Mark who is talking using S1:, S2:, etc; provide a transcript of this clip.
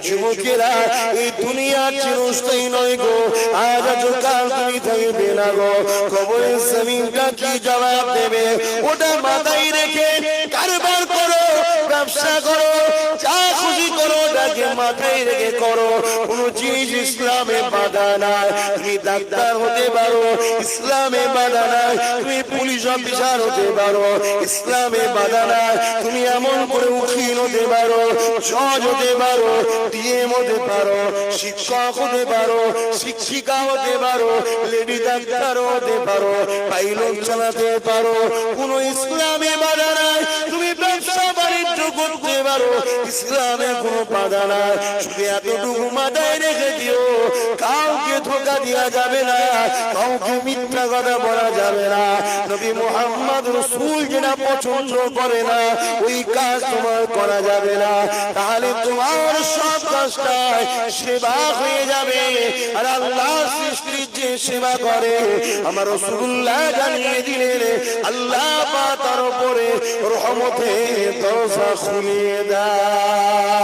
S1: যুবকেরা এই দুনিয়া চিরস্থায়ী নয় গো, আজ কাল তুমি থাকবে না গো। কবরের জমিনটা কি জবাব দেবে? ওটা মাথায় রেখে কারবার করো, ব্যবসা করো, যা খুশি করো, ওটাকে মাথায় রেখে করো। কোন জিনিস ইসলামে বাধা নাই। তুমি ডাক্তার হতে পারো, ইসলামে বাধা নাই। তুমি পুলিশ অফিসার হতে পারো, ইসলামে বাধা নাই। তুমি এমন করে উকিল হতে পারো, জজ হতে পারো, ডিএম হতে পারো, শিক্ষক হতে পারো, শিক্ষিকা হতে পারো, লেডি ডাক্তার হতে পারো, পাইলট চালাতে পারো, কোন ইসলামে বাধা নাই। তুমি ব্যবসা বাণিজ্য করতে পারো, ইসলামে কোনো বাধা নাই। শুধু এতটুকু মাথায় রেখে দিও, কাউকে ধোঁকা দেওয়া যাবে না, কাউকে মিথ্যা কথা বলা যাবে না। নবী মুহাম্মদ রাসূল যেটা পছন্দ করে না, ওই কাজ তোমার করা যাবে না। তাহলে তোমার সব কাজটাই সেবা হয়ে যাবে। আর আল্লাহ সৃষ্টির যে সেবা করে, আমার রাসূলুল্লাহ জানিয়ে দিলেন, আল্লাহ পাক তার উপরে রহমতের দরজা খুলে দেয়।